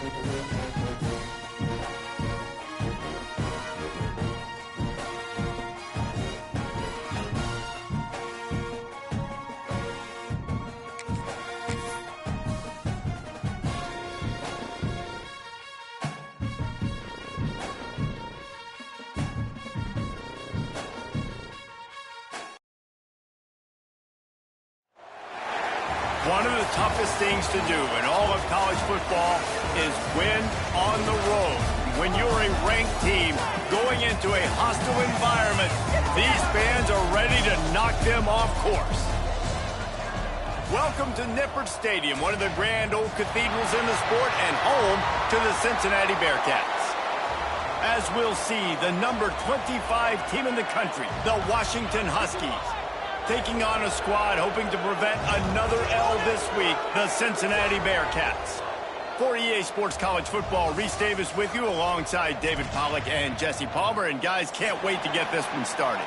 One of the toughest things to do in all of college football is win on the road. When you're a ranked team going into a hostile environment, these fans are ready to knock them off course. Welcome to Nippert Stadium, one of the grand old cathedrals in the sport and home to the Cincinnati Bearcats. As we'll see, the number 25 team in the country, the Washington Huskies, taking on a squad hoping to prevent another L this week, the Cincinnati Bearcats. For EA Sports College Football, Reese Davis with you alongside David Pollack and Jesse Palmer. And guys, can't wait to get this one started.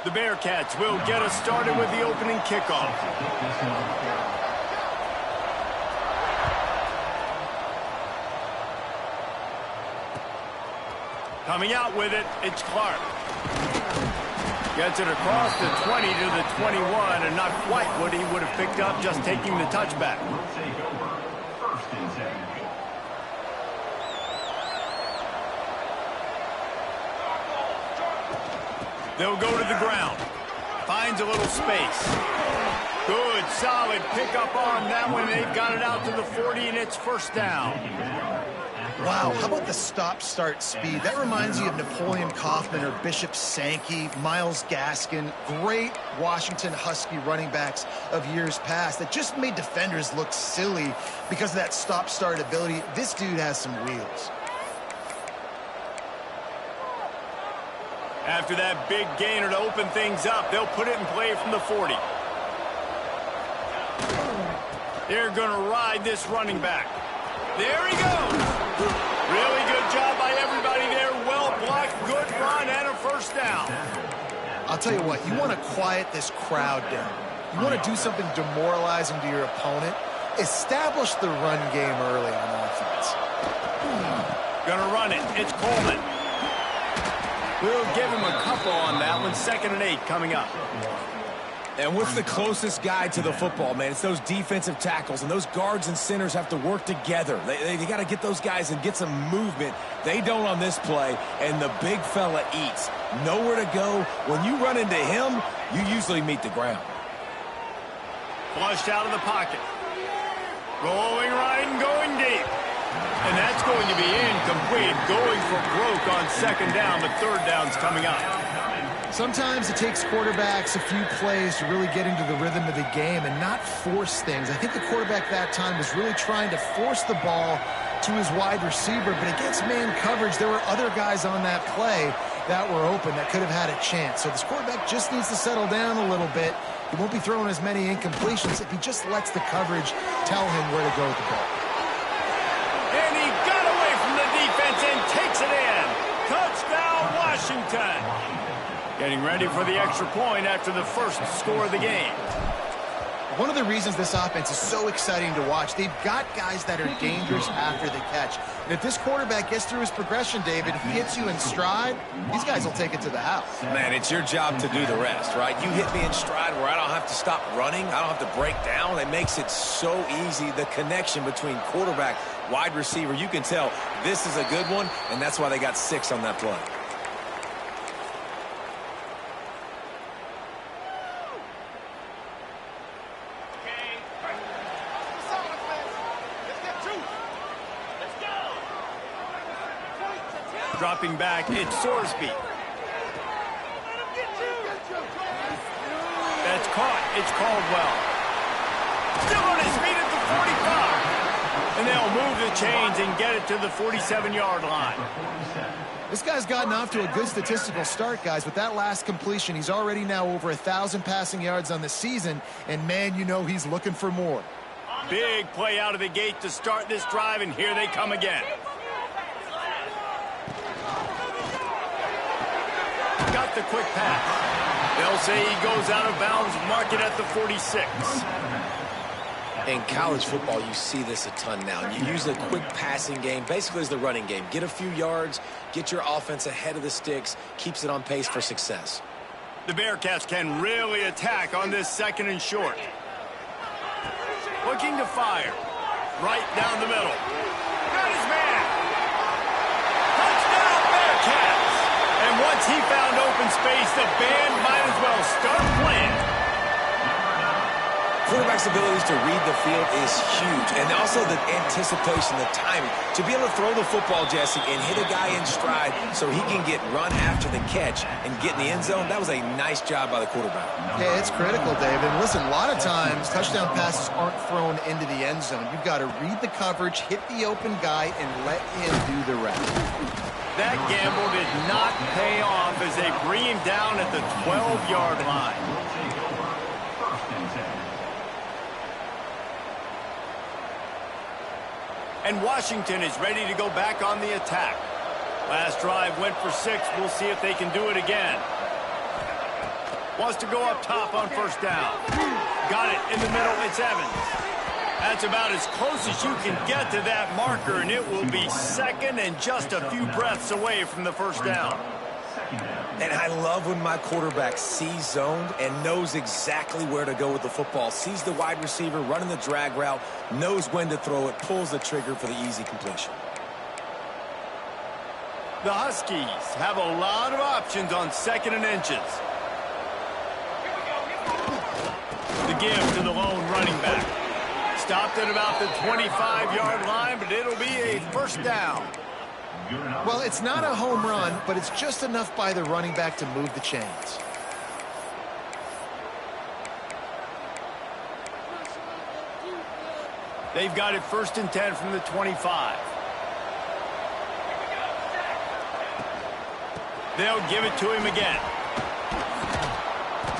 The Bearcats will get us started with the opening kickoff. Coming out with it, it's Clark. Gets it across the 20 to the 21, and not quite what he would have picked up just taking the touchback. They'll go to the ground. Finds a little space. Good, solid pickup on that one. They've got it out to the 40, and it's first down. Wow, how about the stop-start speed? That reminds you of Napoleon Kaufman or Bishop Sankey, Myles Gaskin, great Washington Husky running backs of years past that just made defenders look silly because of that stop-start ability. This dude has some wheels. After that big gainer to open things up, they'll put it in play from the 40. They're going to ride this running back. There he goes. Really good job by everybody there. Well blocked, good run, and a first down. I'll tell you what, you want to quiet this crowd down. You want to do something demoralizing to your opponent. Establish the run game early on offense. Going to run it. It's Coleman. We'll give him a couple on that one. 2nd and 8 coming up. And what's the closest guy to the football, man? It's those defensive tackles, and those guards and centers have to work together. They got to get those guys and get some movement. They don't on this play, and the big fella eats. Nowhere to go. When you run into him, you usually meet the ground. Flushed out of the pocket. Rolling right and going deep. And that's going to be incomplete. Going for broke on 2nd down, but 3rd down's coming up. Sometimes it takes quarterbacks a few plays to really get into the rhythm of the game and not force things. I think the quarterback that time was really trying to force the ball to his wide receiver, but against man coverage, there were other guys on that play that were open that could have had a chance. So this quarterback just needs to settle down a little bit. He won't be throwing as many incompletions if he just lets the coverage tell him where to go with the ball. And he got away from the defense and takes it in. Touchdown, Washington. Getting ready for the extra point after the first score of the game. One of the reasons this offense is so exciting to watch, they've got guys that are dangerous after the catch. And if this quarterback gets through his progression, David, he hits you in stride, these guys will take it to the house. Man, it's your job to do the rest, right? You hit me in stride where I don't have to stop running. I don't have to break down. It makes it so easy, the connection between quarterback, wide receiver. You can tell this is a good one, and that's why they got 6 on that play. Dropping back, it's Sorsby. That's caught. It's Caldwell. Still on his feet at the 45. And they'll move the chains and get it to the 47-yard line. This guy's gotten off to a good statistical start, guys. With that last completion, he's already now over 1,000 passing yards on the season. And, man, you know he's looking for more. Big play out of the gate to start this drive, and here they come again. Got the quick pass. They'll say he goes out of bounds, mark it at the 46. In college football, you see this a ton now. You use the quick passing game basically as the running game. Get a few yards, get your offense ahead of the sticks, keeps it on pace for success. The Bearcats can really attack on this 2nd and short. Looking to fire. Right down the middle. Got his man. Touchdown, Bearcats! And once he found open space, the band might as well start playing. Quarterback's abilities to read the field is huge, and also the anticipation, the timing. To be able to throw the football, Jesse, and hit a guy in stride so he can get run after the catch and get in the end zone, that was a nice job by the quarterback. Yeah, it's critical, Dave. And listen, a lot of times touchdown passes aren't thrown into the end zone. You've got to read the coverage, hit the open guy, and let him do the rest. That gamble did not pay off as they bring him down at the 12-yard line. And Washington is ready to go back on the attack. Last drive went for 6. We'll see if they can do it again. Wants to go up top on 1st down. Got it in the middle. It's Evans. That's about as close as you can get to that marker, and it will be 2nd and just a few breaths away from the 1st down. And I love when my quarterback sees zoned and knows exactly where to go with the football. Sees the wide receiver running the drag route, knows when to throw it, pulls the trigger for the easy completion. The Huskies have a lot of options on 2nd and inches. The give to the lone running back. Stopped at about the 25-yard line, but it'll be a 1st down. Well, it's not a home run, but it's just enough by the running back to move the chains. They've got it 1st and 10 from the 25. They'll give it to him again.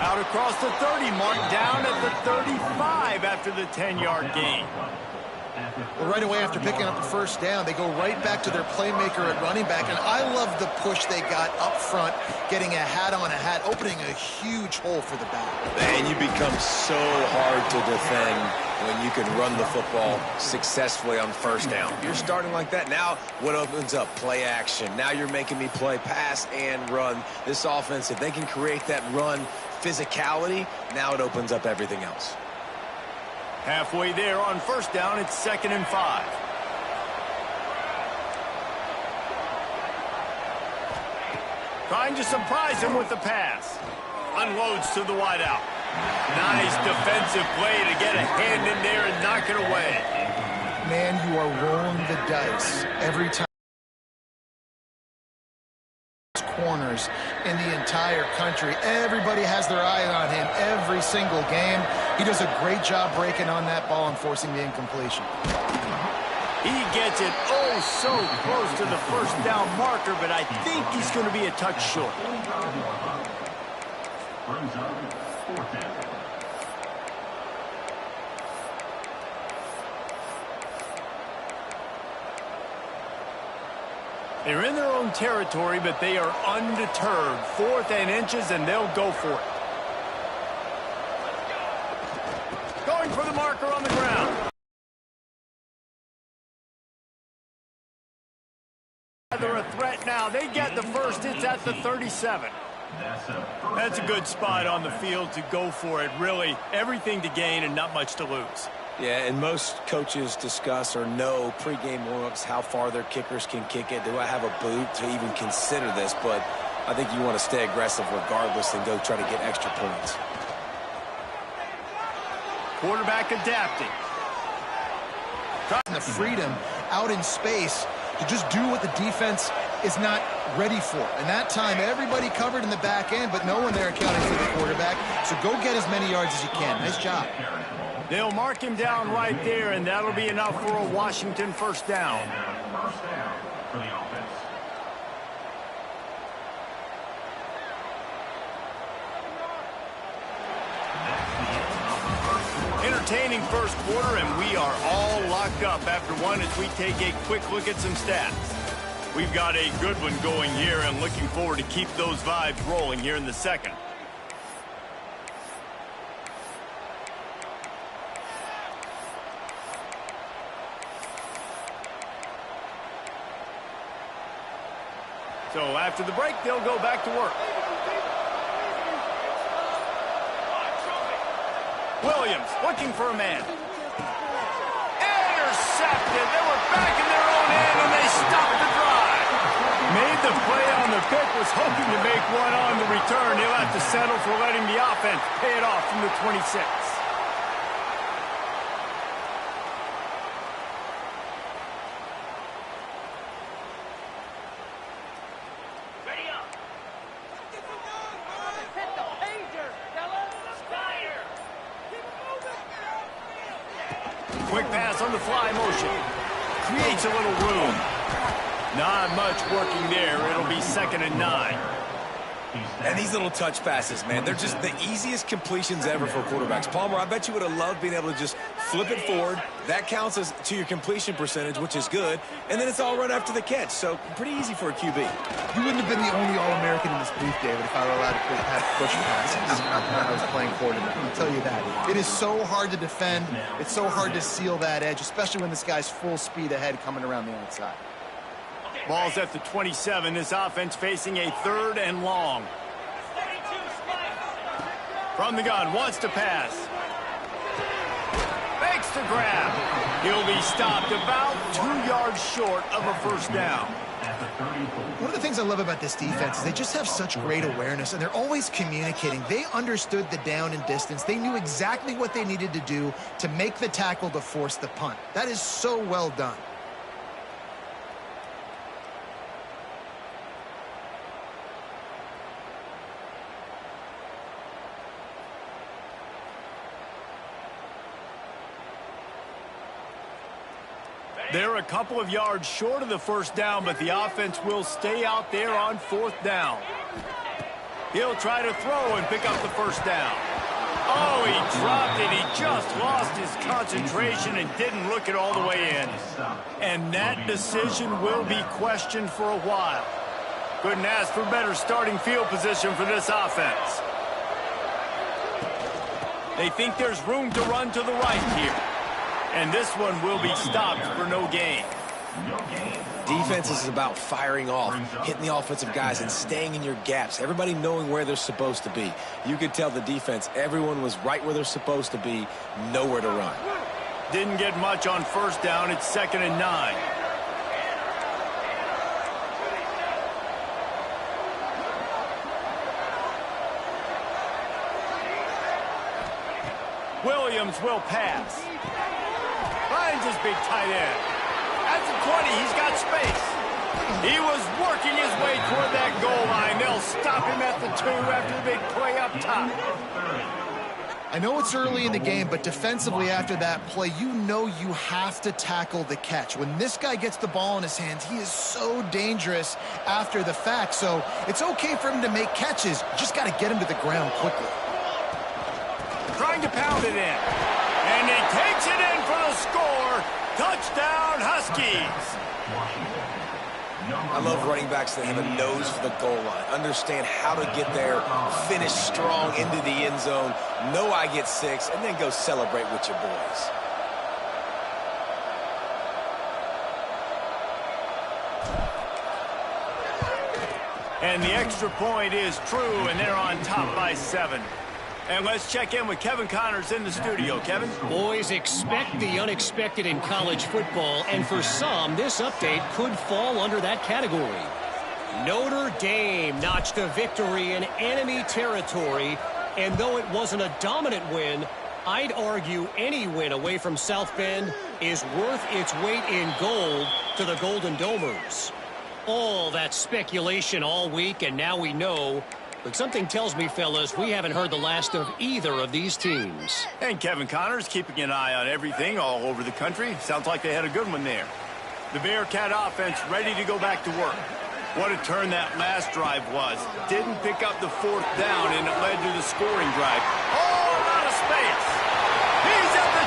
Out across the 30 mark, down at the 35 after the 10-yard gain. Well, right away after picking up the 1st down, they go right back to their playmaker at running back. And I love the push they got up front, getting a hat on a hat, opening a huge hole for the back. And you become so hard to defend when you can run the football successfully on 1st down. You're starting like that. Now what opens up? Play action. Now you're making me play pass and run. This offense, if they can create that run physicality, now it opens up everything else. Halfway there on 1st down, it's 2nd and 5. Trying to surprise him with the pass. Unloads to the wideout. Nice defensive play to get a hand in there and knock it away. Man, you are rolling the dice every time. Corners in the entire country. Everybody has their eye on him every single game. He does a great job breaking on that ball and forcing the incompletion. He gets it oh so close to the 1st down marker, but I think he's going to be a touch short. They're in their own territory, but they are undeterred. 4th and inches, and they'll go for it. Going for the marker on the ground. They're a threat now. They get the 1st. It's at the 37. That's a good spot on the field to go for it. Really, everything to gain and not much to lose. Yeah, and most coaches discuss or know pregame warm-ups how far their kickers can kick it. Do I have a boot to even consider this? But I think you want to stay aggressive regardless and go try to get extra points. Quarterback adapting. The freedom out in space to just do what the defense is not ready for. And that time, everybody covered in the back end, but no one there accounting for the quarterback. So go get as many yards as you can. Nice job. They'll mark him down right there, and that'll be enough for a Washington 1st down. entertaining first quarter, and we are all locked up after one as we take a quick look at some stats. We've got a good one going here and looking forward to keep those vibes rolling here in the second. So after the break, they'll go back to work. Williams looking for a man. Intercepted. They were back in their own end, and they stopped the drive. Made the play on the pick, was hoping to make one on the return. He'll have to settle for letting the offense pay it off from the 26. Quick pass on the fly motion. Creates a little room. Not much working there. It'll be 2nd and 9. And these little touch passes, man, they're just the easiest completions ever for quarterbacks. Palmer, I bet you would have loved being able to just flip it forward. That counts as to your completion percentage, which is good. And then it's all right after the catch. So pretty easy for a QB. You wouldn't have been the only All-American in this booth, David, if I were allowed to have push passes when I was playing quarterback. I'll tell you that. It is so hard to defend. It's so hard to seal that edge, especially when this guy's full speed ahead coming around the outside. Ball's at the 27. This offense facing a 3rd and long. From the gun, wants to pass. Makes the grab. He'll be stopped about 2 yards short of a first down. One of the things I love about this defense is they just have such great awareness, and they're always communicating. They understood the down and distance. They knew exactly what they needed to do to make the tackle to force the punt. That is so well done. They're a couple of yards short of the first down, but the offense will stay out there on 4th down. He'll try to throw and pick up the first down. Oh, he dropped it. He just lost his concentration and didn't look it all the way in. And that decision will be questioned for a while. Couldn't ask for better starting field position for this offense. They think there's room to run to the right here. And this one will be stopped for no gain. Defense is about firing off, hitting the offensive guys, and staying in your gaps. Everybody knowing where they're supposed to be. You could tell the defense, everyone was right where they're supposed to be, nowhere to run. Didn't get much on first down. It's 2nd and 9. Williams will pass. Finds his big tight end. At the 20, he's got space. He was working his way toward that goal line. They'll stop him at the 2 after the big play up top. I know it's early in the game, but defensively after that play, you know you have to tackle the catch. When this guy gets the ball in his hands, he is so dangerous after the fact. So it's okay for him to make catches. You just got to get him to the ground quickly. Trying to pound it in. And he takes it in for the score. Touchdown, Huskies. I love running backs that have a nose for the goal line. Understand how to get there, finish strong into the end zone, know I get 6, and then go celebrate with your boys. And the extra point is true, and they're on top by 7. And let's check in with Kevin Connors in the studio. Kevin? Boys, expect the unexpected in college football, and for some, this update could fall under that category. Notre Dame notched a victory in enemy territory, and though it wasn't a dominant win, I'd argue any win away from South Bend is worth its weight in gold to the Golden Domers. All that speculation all week, and now we know. But something tells me, fellas, we haven't heard the last of either of these teams. And Kevin Connors keeping an eye on everything all over the country. Sounds like they had a good one there. The Bearcat offense ready to go back to work. What a turn that last drive was. Didn't pick up the 4th down, and it led to the scoring drive. All out of space. He's at the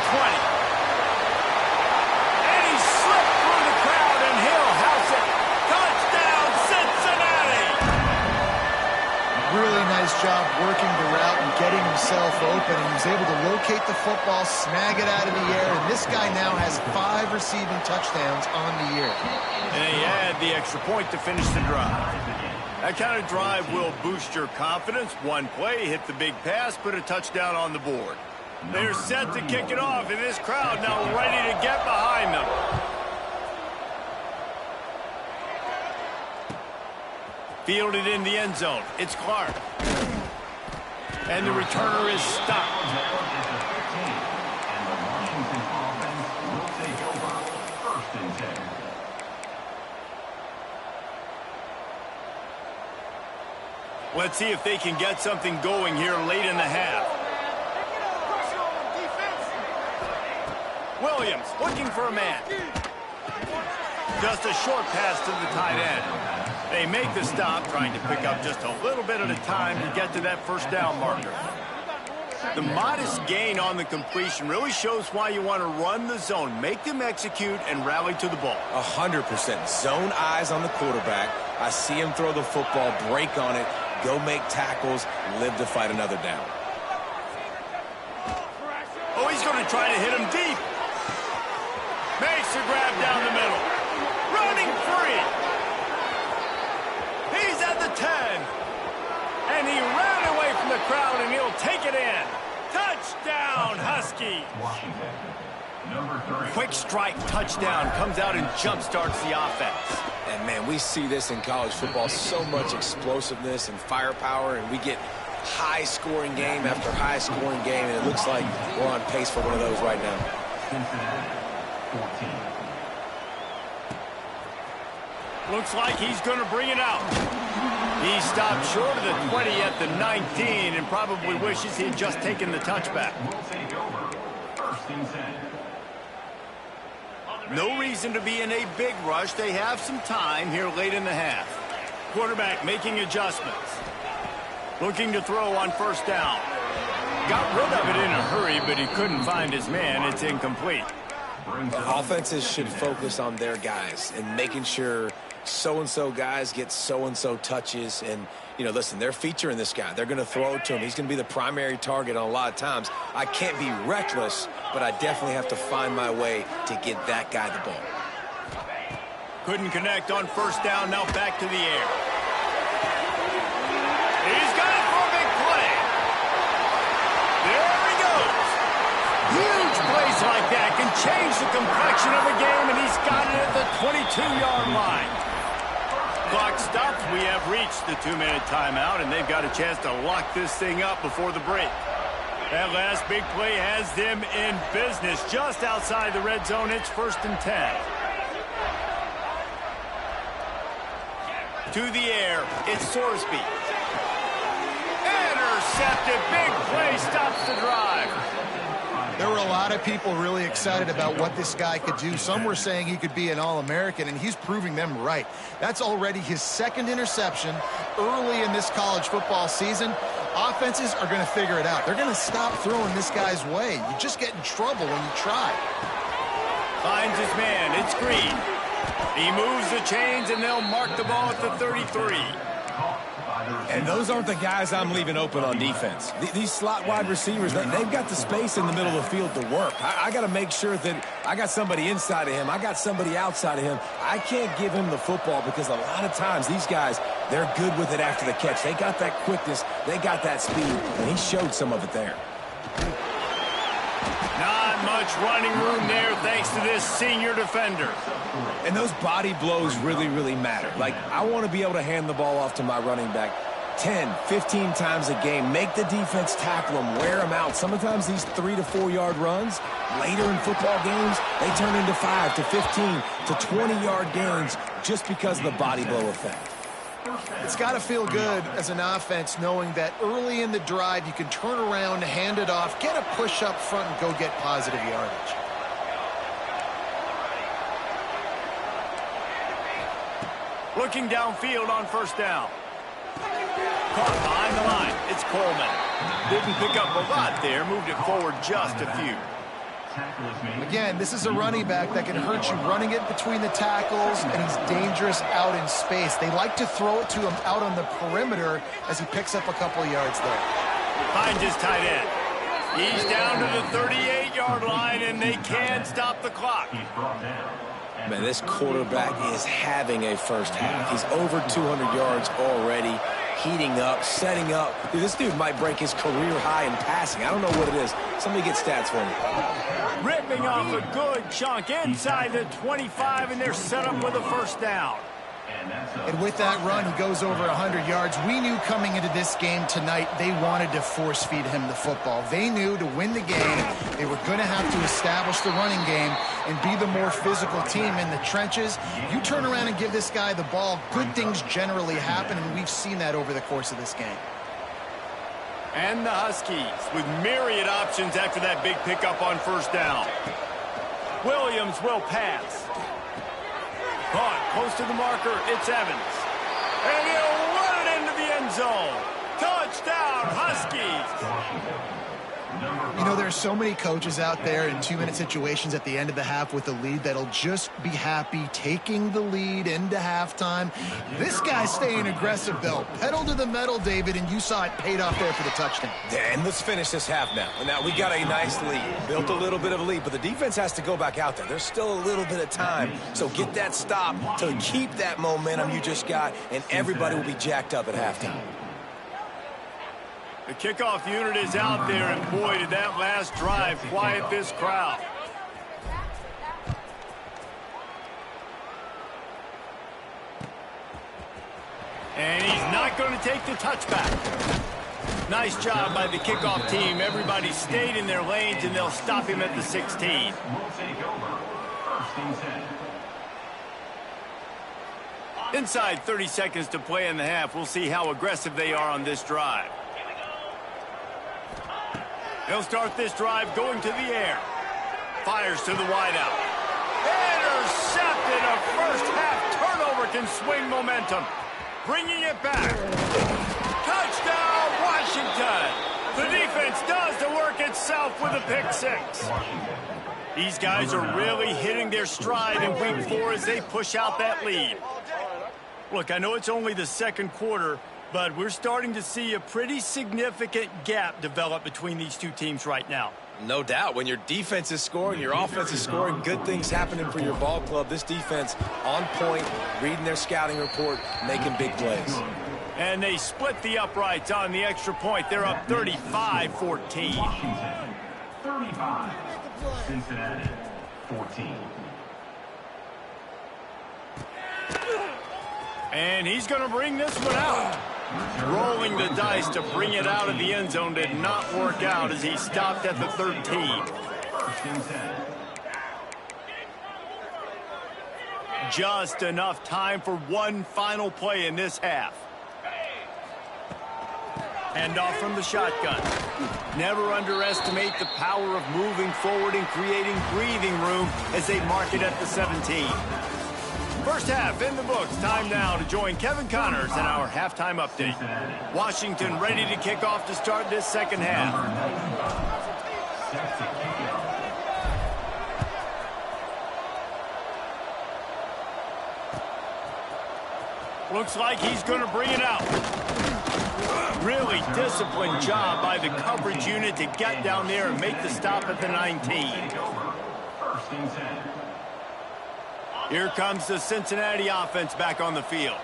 And he slipped through the crowd, and he'll house it. Touchdown, Cincinnati! Really nice job working the route and getting himself open. He was able to locate the football, snag it out of the air, and this guy now has 5 receiving touchdowns on the year. And he had the extra point to finish the drive. That kind of drive will boost your confidence. One play, hit the big pass, put a touchdown on the board. They're set to kick it off, and this crowd now ready to get behind them. Fielded in the end zone. It's Clark. And the returner is stopped. Let's see if they can get something going here late in the half. Williams looking for a man. Just a short pass to the tight end. They make the stop, trying to pick up just a little bit at a time to get to that first down marker. The modest gain on the completion really shows why you want to run the zone, make them execute, and rally to the ball. 100%. Zone eyes on the quarterback. I see him throw the football, break on it, go make tackles, live to fight another down. Oh, he's going to try to hit him deep. Makes a grab down the middle. Running free. He's at the 10. And he ran away from the crowd, and he'll take it in. Touchdown, Husky. Quick strike touchdown comes out and jump-starts the offense. And, man, we see this in college football, so much explosiveness and firepower, and we get high-scoring game after high-scoring game, and it looks like we're on pace for one of those right now. Looks like he's going to bring it out. He stopped short of the 20 at the 19 and probably wishes he had just taken the touchback. No reason to be in a big rush. They have some time here late in the half. Quarterback making adjustments. Looking to throw on first down. Got rid of it in a hurry, but he couldn't find his man. It's incomplete. Offenses should focus on their guys and making sure so-and-so guys get so-and-so touches. And, you know, listen, they're featuring this guy. They're going to throw it to him. He's going to be the primary target on a lot of times. I can't be reckless, but I definitely have to find my way to get that guy the ball. Couldn't connect on first down. Now back to the air. He's got it for a big play. There he goes. Huge plays like that can change the complexion of a game, and he's got it at the 22-yard line. Clock stops. We have reached the 2-minute timeout, and they've got a chance to lock this thing up before the break. That last big play has them in business just outside the red zone. It's 1st and 10. To the air. It's Sorsby. Intercepted. Big play stops the drive. There were a lot of people really excited about what this guy could do. Some were saying he could be an All-American, and he's proving them right. That's already his 2nd interception early in this college football season. Offenses are going to figure it out. They're going to stop throwing this guy's way. You just get in trouble when you try. Finds his man. It's Green. He moves the chains, and they'll mark the ball at the 33. And those aren't the guys I'm leaving open on defense. These slot wide receivers, they've got the space in the middle of the field to work. I got to make sure that I got somebody inside of him. I got somebody outside of him. I can't give him the football because a lot of times these guys, they're good with it after the catch. They got that quickness. They got that speed, and he showed some of it there. Not much running room there thanks to this senior defender. And those body blows really, really matter. Like, I want to be able to hand the ball off to my running back 10, 15 times a game. Make the defense tackle them, wear them out. Sometimes these 3 to 4 yard runs, later in football games, they turn into 5 to 15 to 20-yard gains just because of the body blow effect. It's got to feel good as an offense knowing that early in the drive you can turn around, hand it off, get a push up front, and go get positive yardage. Looking downfield on first down. Caught behind the line. It's Coleman. Didn't pick up a lot there. Moved it forward just a few. Again, this is a running back that can hurt you running it between the tackles, and he's dangerous out in space. They like to throw it to him out on the perimeter as he picks up a couple of yards there. Finds his tight end. He's down to the 38-yard line, and they can't stop the clock. Man, this quarterback is having a first half. He's over 200 yards already, heating up, setting up. Dude, this dude might break his career high in passing. I don't know what it is. Somebody get stats for me. Ripping off a good chunk inside the 25, and they're set up with a first down. And with that run, he goes over 100 yards. We knew coming into this game tonight, they wanted to force feed him the football. They knew to win the game, they were going to have to establish the running game and be the more physical team in the trenches. You turn around and give this guy the ball, good things generally happen, and we've seen that over the course of this game. And the Huskies with myriad options after that big pickup on first down. Williams will pass. Caught close to the marker, it's Evans. And he'll run it into the end zone. Touchdown, Huskies. You know, there are so many coaches out there in two-minute situations at the end of the half with the lead that'll just be happy taking the lead into halftime. This guy's staying aggressive, though. Pedal to the metal, David, and you saw it paid off there for the touchdown. And let's finish this half now. Now, we got a nice lead. Built a little bit of a lead, but the defense has to go back out there. There's still a little bit of time. So get that stop to keep that momentum you just got, and everybody will be jacked up at halftime. The kickoff unit is out there, and boy, did that last drive quiet this crowd. And he's not going to take the touchback. Nice job by the kickoff team. Everybody stayed in their lanes, and they'll stop him at the 16. Inside 30 seconds to play in the half. We'll see how aggressive they are on this drive. He'll start this drive going to the air. Fires to the wideout. Intercepted. A first-half turnover can swing momentum. Bringing it back. Touchdown, Washington. The defense does the work itself with a pick six. These guys are really hitting their stride in week 4 as they push out that lead. Look, I know it's only the second quarter, but we're starting to see a pretty significant gap develop between these two teams right now. No doubt. When your defense is scoring, your offense is scoring, good things happening for your ball club. This defense on point, reading their scouting report, making big plays. And they split the uprights on the extra point. They're up 35-14. 35, Cincinnati, 14. And he's going to bring this one out. Rolling the dice to bring it out of the end zone did not work out as he stopped at the 13. Just enough time for one final play in this half. Handoff from the shotgun. Never underestimate the power of moving forward and creating breathing room as they mark it at the 17. First half in the books. Time now to join Kevin Connors in our halftime update. Washington ready to kick off to start this second half. Looks like he's going to bring it out. Really disciplined job by the coverage unit to get down there and make the stop at the 19. Here comes the Cincinnati offense back on the field.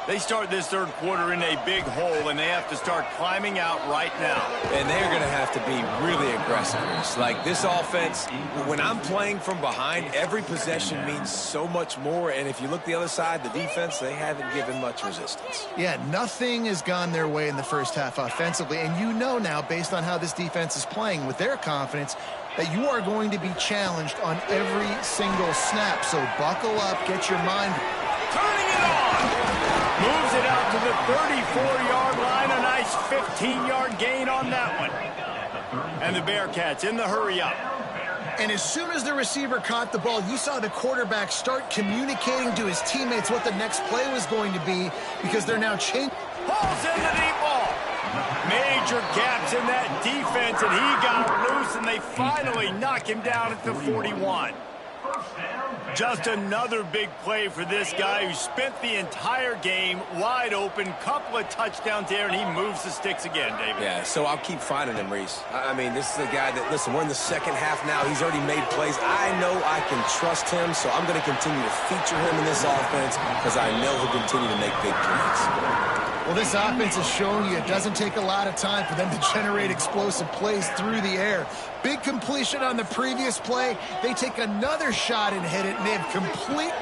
They start this third quarter in a big hole, and they have to start climbing out right now. And they're going to have to be really aggressive. It's like this offense, when I'm playing from behind, every possession means so much more. And if you look the other side, the defense, they haven't given much resistance. Yeah, nothing has gone their way in the first half offensively. And you know now, based on how this defense is playing with their confidence, that you are going to be challenged on every single snap. So buckle up, get your mind turning it on. Moves it out to the 34-yard line. A nice 15-yard gain on that one. And the Bearcats in the hurry up. And as soon as the receiver caught the ball, you saw the quarterback start communicating to his teammates what the next play was going to be, because they're now changing. Pulls in the deep ball. Major gaps in that defense, and he got loose, and they finally knock him down at the 41. Just another big play for this guy who spent the entire game wide open, couple of touchdowns there, and he moves the sticks again, David. Yeah, so I'll keep finding him, Reese. I mean, this is a guy that, listen, we're in the second half now. He's already made plays. I know I can trust him, so I'm going to continue to feature him in this offense because I know he'll continue to make big plays. Well, this offense is showing you it doesn't take a lot of time for them to generate explosive plays through the air. Big completion on the previous play. They take another shot and hit it, and they have complete...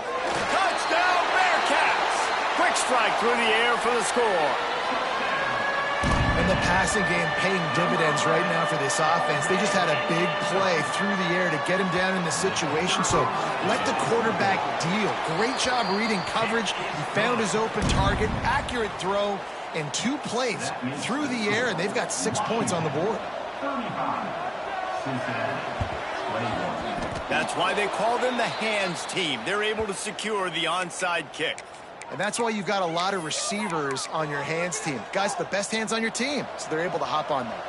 Touchdown, Bearcats! Quick strike through the air for the score. And the passing game paying dividends right now for this offense. They just had a big play through the air to get him down in the situation. So let the quarterback deal. Great job reading coverage. He found his open target, accurate throw, and 2 plays through the air, and they've got 6 points on the board. 35. Cincinnati, 21. That's why they call them the hands team. They're able to secure the onside kick. And that's why you've got a lot of receivers on your hands team. Guys, the best hands on your team, so they're able to hop on there.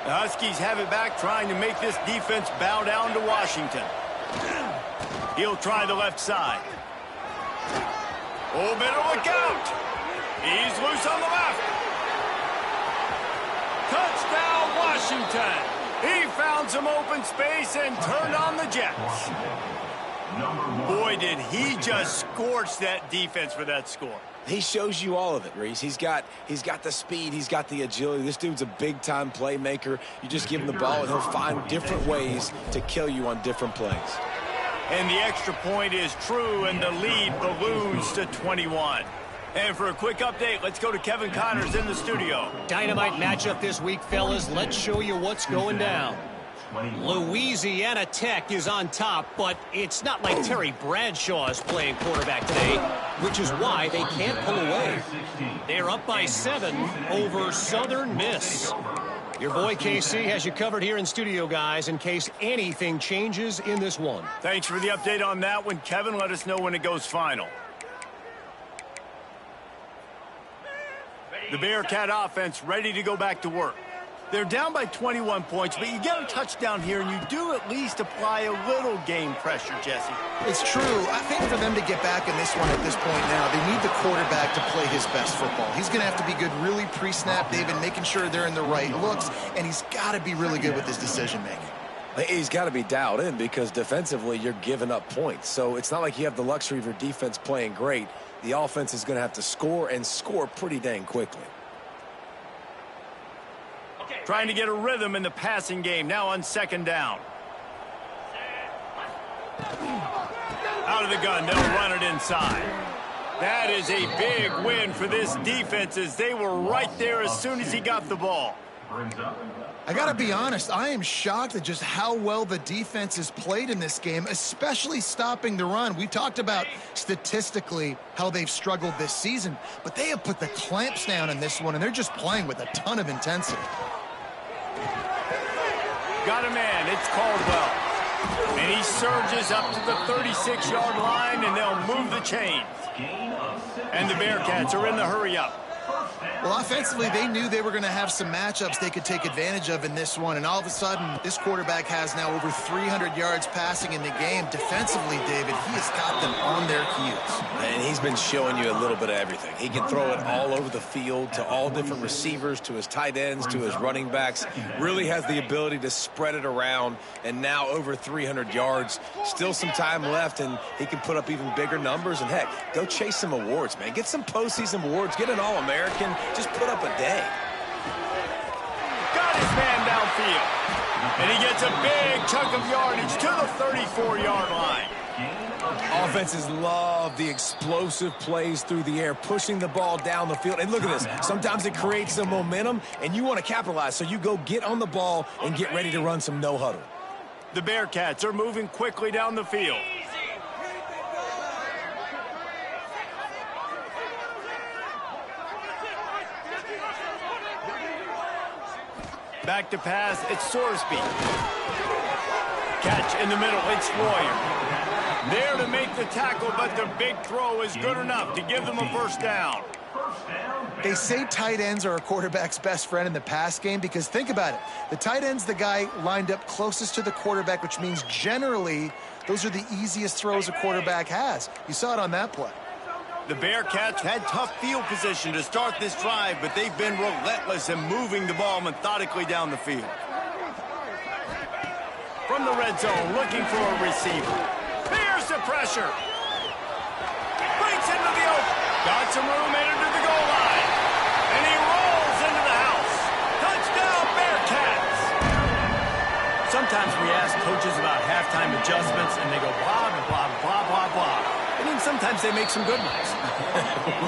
The Huskies have it back, trying to make this defense bow down to Washington. He'll try the left side. Oh, better look out. He's loose on the left. Touchdown, Washington. He found some open space and turned on the Jets. Boy, did he just scorch that defense for that score. He shows you all of it, Reese. He's got the speed. He's got the agility. This dude's a big-time playmaker. You just give him the ball, and he'll find different ways to kill you on different plays. And the extra point is true, and the lead balloons to 21. And for a quick update, let's go to Kevin Connors in the studio. Dynamite matchup this week, fellas. Let's show you what's going down. Louisiana Tech is on top, but it's not like Terry Bradshaw is playing quarterback today, which is why they can't pull away. They're up by 7 over Southern Miss. Your boy KC has you covered here in studio, guys, in case anything changes in this one. Thanks for the update on that one, Kevin. Let us know when it goes final. The Bearcat offense ready to go back to work. They're down by 21 points, but you get a touchdown here, and you do at least apply a little game pressure, Jesse. It's true. I think for them to get back in this one at this point now, they need the quarterback to play his best football. He's going to have to be good really pre-snap, David, making sure they're in the right looks, and he's got to be really good with his decision-making. He's got to be dialed in because defensively you're giving up points. So it's not like you have the luxury of your defense playing great. The offense is going to have to score and score pretty dang quickly. Trying to get a rhythm in the passing game, now on second down. Out of the gun, they'll run it inside. That is a big win for this defense as they were right there as soon as he got the ball. I got to be honest, I am shocked at just how well the defense has played in this game, especially stopping the run. We talked about statistically how they've struggled this season, but they have put the clamps down in this one, and they're just playing with a ton of intensity. Got a man, it's Caldwell. And he surges up to the 36-yard line, and they'll move the chains. And the Bearcats are in the hurry-up. Well, offensively, they knew they were going to have some matchups they could take advantage of in this one, and all of a sudden, this quarterback has now over 300 yards passing in the game. Defensively, David, he has got them on their heels. And he's been showing you a little bit of everything. He can throw it all over the field to all different receivers, to his tight ends, to his running backs. Really has the ability to spread it around, and now over 300 yards. Still some time left, and he can put up even bigger numbers. And, heck, go chase some awards, man. Get some postseason awards. Get an All-American. Just put up a day. Got his man downfield. And he gets a big chunk of yardage to the 34-yard line. Offenses love the explosive plays through the air, pushing the ball down the field. And look at this. Sometimes it creates some momentum, and you want to capitalize. So you go get on the ball and get ready to run some no-huddle. The Bearcats are moving quickly down the field. Back to pass, it's Sorsby. Catch in the middle, it's Royer. There to make the tackle, but the big throw is good enough to give them a first down. They say tight ends are a quarterback's best friend in the pass game because think about it. The tight end's the guy lined up closest to the quarterback, which means generally those are the easiest throws a quarterback has. You saw it on that play. The Bearcats had tough field position to start this drive, but they've been relentless in moving the ball methodically down the field. From the red zone, looking for a receiver. Here's the pressure. Breaks into the open. Got some room, entered to the goal line. And he rolls into the house. Touchdown, Bearcats. Sometimes we ask coaches about halftime adjustments, and they go blah, blah, blah, blah, blah. And then sometimes they make some good ones.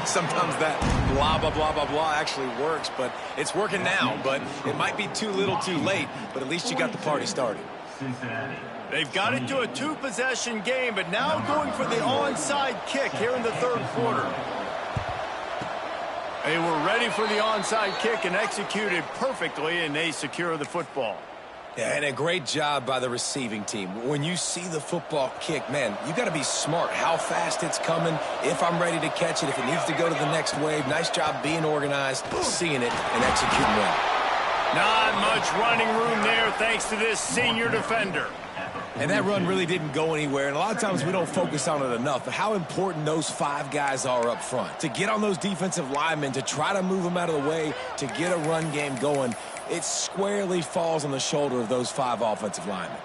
Sometimes that blah, blah, blah, blah, blah actually works, but it's working now. But it might be too little too late, but at least you got the party started. They've got it to a two-possession game, but now going for the onside kick here in the third quarter. They were ready for the onside kick and executed perfectly, and they secure the football. Yeah, and a great job by the receiving team. When you see the football kick, man, you got to be smart how fast it's coming, if I'm ready to catch it, if it needs to go to the next wave. Nice job being organized, seeing it, and executing well. Not much running room there thanks to this senior defender. And that run really didn't go anywhere, and a lot of times we don't focus on it enough, but how important those five guys are up front. To get on those defensive linemen, to try to move them out of the way, to get a run game going, it squarely falls on the shoulder of those five offensive linemen.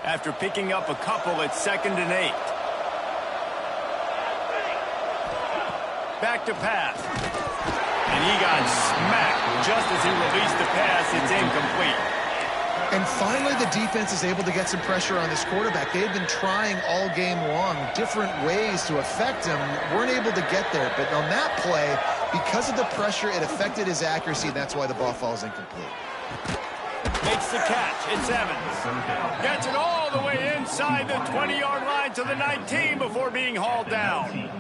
After picking up a couple, it's 2nd and 8. Back to pass. And he got smacked just as he released the pass. It's incomplete. And finally, the defense is able to get some pressure on this quarterback. They've been trying all game long different ways to affect him. Weren't able to get there. But on that play, because of the pressure, it affected his accuracy. That's why the ball falls incomplete. Makes the catch. It's Evans. Gets it all the way inside the 20-yard line to the 19 before being hauled down.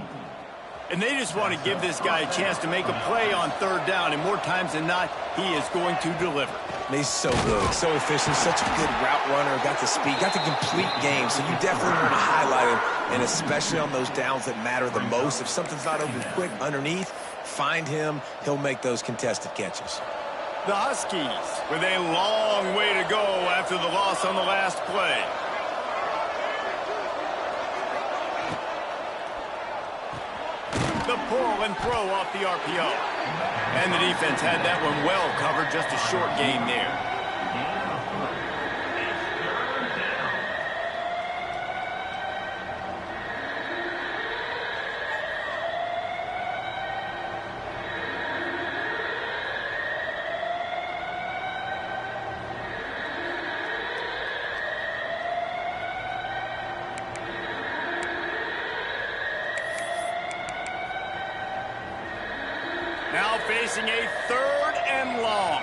And they just want to give this guy a chance to make a play on 3rd down. And more times than not, he is going to deliver. He's so good, so efficient, such a good route runner, got the speed, got the complete game, so you definitely want to highlight him, and especially on those downs that matter the most. If something's not open quick underneath, find him, he'll make those contested catches. The Huskies with a long way to go after the loss on the last play. The pull and throw off the RPO. And the defense had that one well covered, just a short gain there. Now facing a 3rd and long.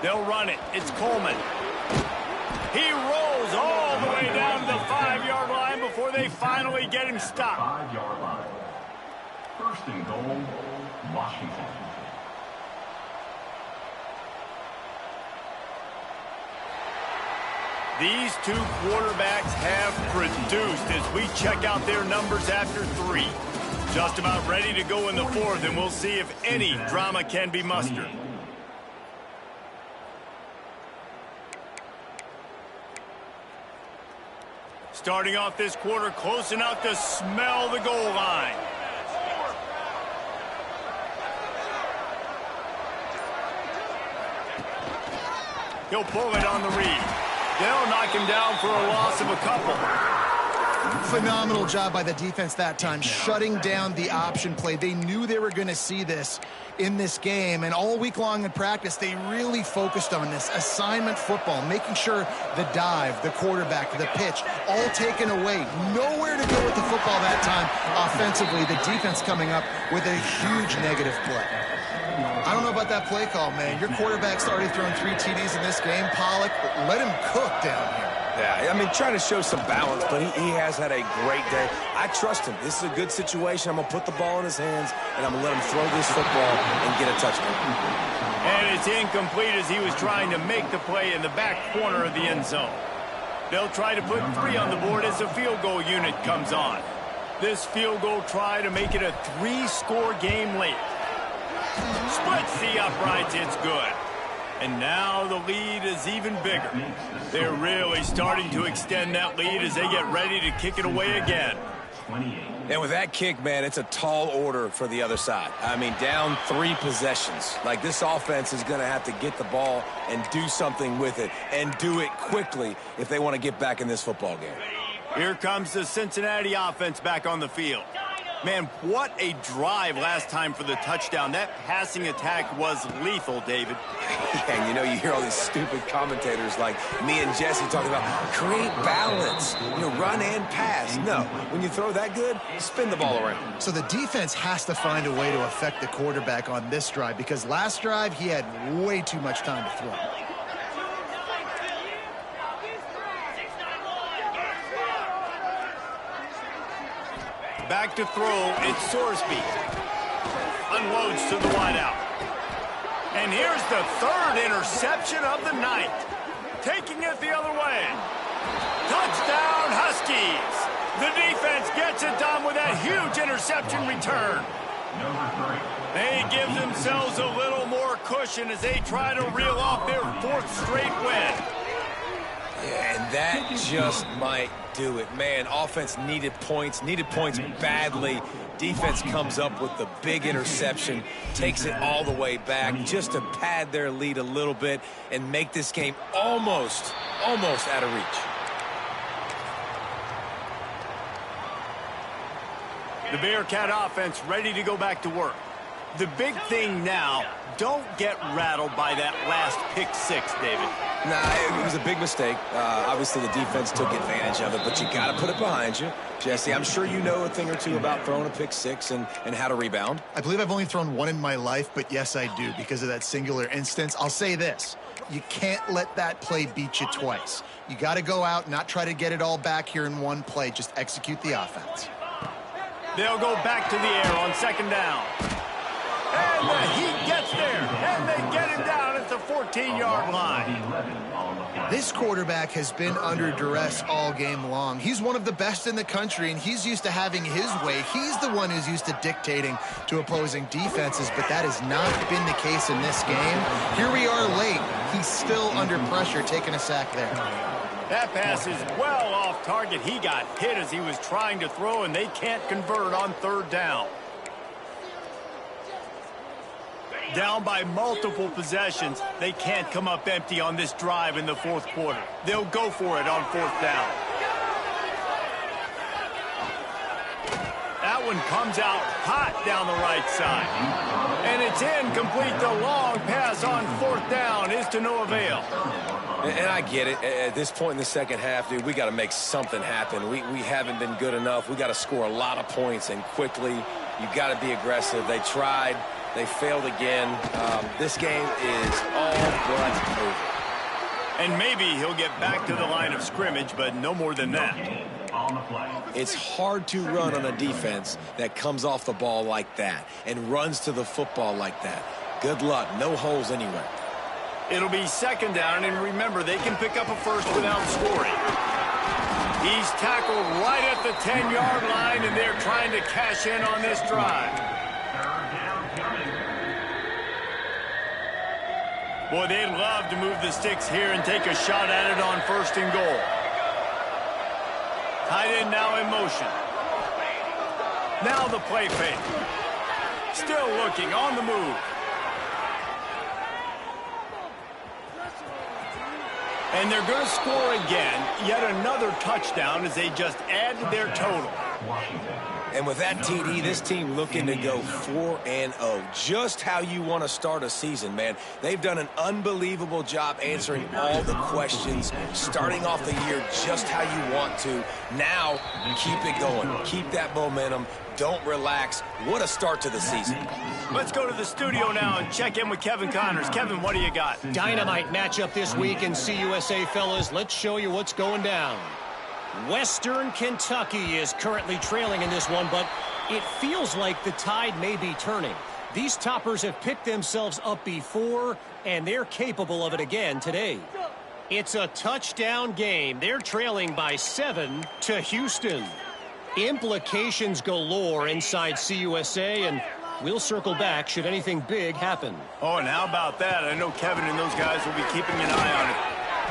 They'll run it. It's Coleman. He rolls all the way down to the 5-yard line before they finally get him stopped. 5-yard line. 1st and goal, Washington. These two quarterbacks have produced as we check out their numbers after 3. Just about ready to go in the 4th, and we'll see if any drama can be mustered. Starting off this quarter close enough to smell the goal line. He'll pull it on the read. They'll knock him down for a loss of a couple. Phenomenal job by the defense that time, shutting down the option play. They knew they were going to see this in this game, and all week long in practice, they really focused on this assignment football, making sure the dive, the quarterback, the pitch, all taken away. Nowhere to go with the football that time offensively. The defense coming up with a huge negative play. I don't know about that play call, man. Your quarterback's already thrown 3 TDs in this game. Pollock, let him cook down here. Yeah, I mean, trying to show some balance, but he has had a great day. I trust him. This is a good situation. I'm going to put the ball in his hands, and I'm going to let him throw this football and get a touchdown. And it's incomplete as he was trying to make the play in the back corner of the end zone. They'll try to put 3 on the board as the field goal unit comes on. This field goal try to make it a 3-score game late. Splits the uprights, it's good. And now the lead is even bigger. They're really starting to extend that lead as they get ready to kick it away again. And with that kick, man, it's a tall order for the other side. I mean, down 3 possessions. Like, this offense is going to have to get the ball and do something with it, and do it quickly if they want to get back in this football game. Here comes the Cincinnati offense back on the field. Man, what a drive last time for the touchdown. That passing attack was lethal, David. Yeah, you know, you hear all these stupid commentators like me and Jesse talking about create balance, run and pass. No, when you throw that good, spin the ball around. So the defense has to find a way to affect the quarterback on this drive, because last drive he had way too much time to throw. Back to throw, it's Sorsby. Unloads to the wideout. And here's the 3rd interception of the night. Taking it the other way. Touchdown, Huskies. The defense gets it done with that huge interception return. They give themselves a little more cushion as they try to reel off their 4th straight win. Yeah, and that just might do it. Man, offense needed points badly. Defense comes up with the big interception, takes it all the way back just to pad their lead a little bit and make this game almost out of reach. The Bearcat offense ready to go back to work. The big thing now, don't get rattled by that last pick 6, David. Nah, it was a big mistake. Obviously, the defense took advantage of it, but you got to put it behind you. Jesse, I'm sure you know a thing or two about throwing a pick 6 and how to rebound. I believe I've only thrown 1 in my life, but yes, I do, because of that singular instance. I'll say this. You can't let that play beat you twice. You got to go out, not try to get it all back here in one play. Just execute the offense. They'll go back to the air on 2nd down. And the Heat gets there, and they get him down at the 14-yard line. This quarterback has been under duress all game long. He's one of the best in the country, and he's used to having his way. He's the one who's used to dictating to opposing defenses, but that has not been the case in this game. Here we are late. He's still under pressure, taking a sack there. That pass is well off target. He got hit as he was trying to throw, and they can't convert on 3rd down. Down by multiple possessions, they can't come up empty on this drive in the 4th quarter. They'll go for it on 4th down. That one comes out hot down the right side. And it's incomplete. The long pass on 4th down is to no avail. And I get it. At this point in the second half, dude, we got to make something happen. We haven't been good enough. We got to score a lot of points and quickly. You got to be aggressive. They tried. They failed again. This game is all but over. And maybe he'll get back to the line of scrimmage, but no more than that. It's hard to run on a defense that comes off the ball like that and runs to the football like that. Good luck. No holes anywhere. It'll be 2nd down, and remember, they can pick up a first without scoring. He's tackled right at the 10-yard line, and they're trying to cash in on this drive. Boy, they'd love to move the sticks here and take a shot at it on 1st and goal. Tight end now in motion. Now the play fake. Still looking on the move. And they're going to score again. Yet another touchdown as they just added their total. And with that TD, this team looking to go 4-0. Just how you want to start a season, man. They've done an unbelievable job answering all the questions, starting off the year just how you want to. Now, keep it going. Keep that momentum. Don't relax. What a start to the season. Let's go to the studio now and check in with Kevin Connors. Kevin, what do you got? Dynamite matchup this week in CUSA, fellas. Let's show you what's going down. Western Kentucky is currently trailing in this one, but it feels like the tide may be turning. These toppers have picked themselves up before, and they're capable of it again today. It's a touchdown game. They're trailing by 7 to Houston. Implications galore inside CUSA, and we'll circle back should anything big happen. Oh, and how about that? I know Kevin and those guys will be keeping an eye on it.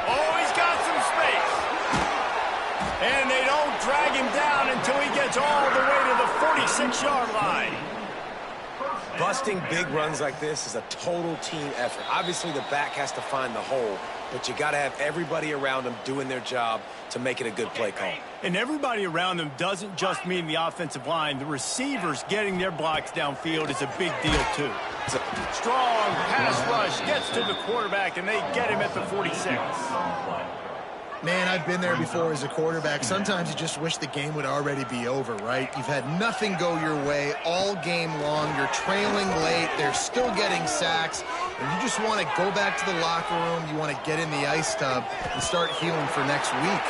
Oh, he's got some space. And they don't drag him down until he gets all the way to the 46-yard line. Busting big runs like this is a total team effort. Obviously, the back has to find the hole, but you got to have everybody around them doing their job to make it a good play call. And everybody around them doesn't just mean the offensive line. The receivers getting their blocks downfield is a big deal, too. Strong pass rush gets to the quarterback, and they get him at the 46. Man, I've been there before as a quarterback. Sometimes you just wish the game would already be over, right? You've had nothing go your way all game long. You're trailing late. They're still getting sacks. And you just want to go back to the locker room. You want to get in the ice tub and start healing for next week.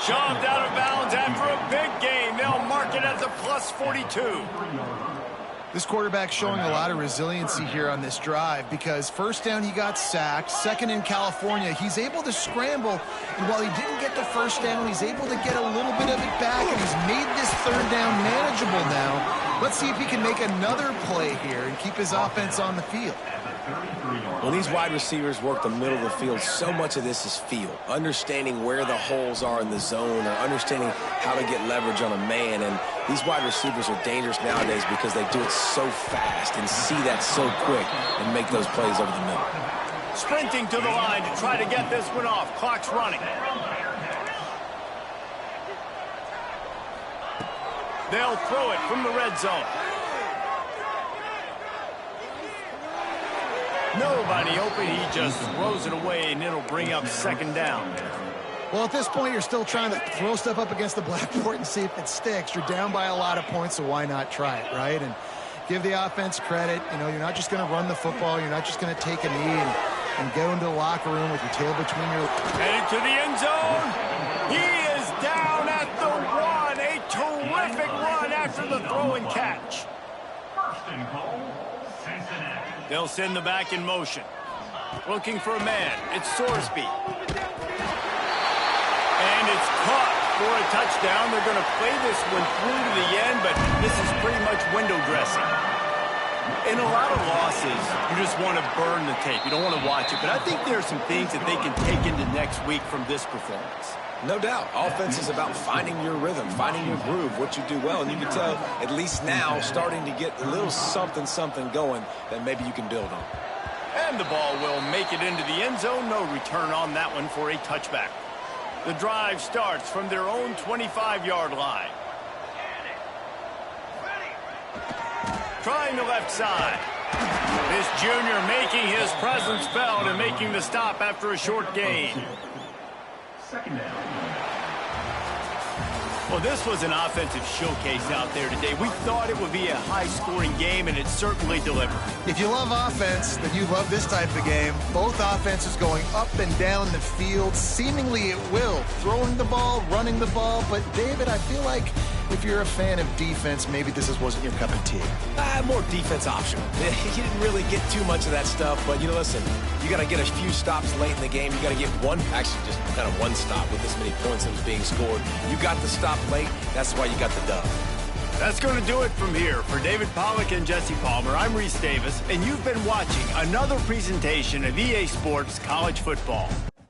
Shoved out of bounds after a big gain. They'll mark it at the plus 42. This quarterback's showing a lot of resiliency here on this drive because first down he got sacked, second in California, he's able to scramble, and while he didn't get the first down, he's able to get a little bit of it back, and he's made this third down manageable now. Let's see if he can make another play here and keep his offense on the field. When these wide receivers work the middle of the field, so much of this is feel. Understanding where the holes are in the zone or understanding how to get leverage on a man. And these wide receivers are dangerous nowadays because they do it so fast and see that so quick and make those plays over the middle. Sprinting to the line to try to get this one off. Clock's running. They'll throw it from the red zone. Nobody open. He just throws it away, and it'll bring up second down. Well, at this point, you're still trying to throw stuff up against the blackboard and see if it sticks. You're down by a lot of points, so why not try it, right? And give the offense credit. You know, you're not just going to run the football. You're not just going to take a knee and go into the locker room with your tail between your... Headed to the end zone. He is down at the 1. A terrific run after the throw and catch. First and goal, Cincinnati. They'll send the back in motion. Looking for a man. It's Sorsby. And it's caught for a touchdown. They're going to play this one through to the end, but this is pretty much window dressing. In a lot of losses, you just want to burn the tape. You don't want to watch it. But I think there are some things that they can take into next week from this performance. No doubt. Offense is about finding your rhythm, finding your groove, what you do well. And you can tell, at least now, starting to get a little something going that maybe you can build on. And the ball will make it into the end zone. No return on that one for a touchback. The drive starts from their own 25-yard line. Trying the left side. This junior making his presence felt and making the stop after a short gain. Second down. Well, this was an offensive showcase out there today. We thought it would be a high-scoring game, and it certainly delivered. If you love offense, then you love this type of game. Both offenses going up and down the field, seemingly at will. Throwing the ball, running the ball. But, David, I feel like if you're a fan of defense, maybe this wasn't your cup of tea. More defense optional. You didn't really get too much of that stuff, but, listen, you got to get a few stops late in the game. You got to get actually just kind of one stop with this many points that was being scored. You got the stop late. That's why you got the dub. That's going to do it from here. For David Pollack and Jesse Palmer, I'm Reese Davis, and you've been watching another presentation of EA Sports College Football.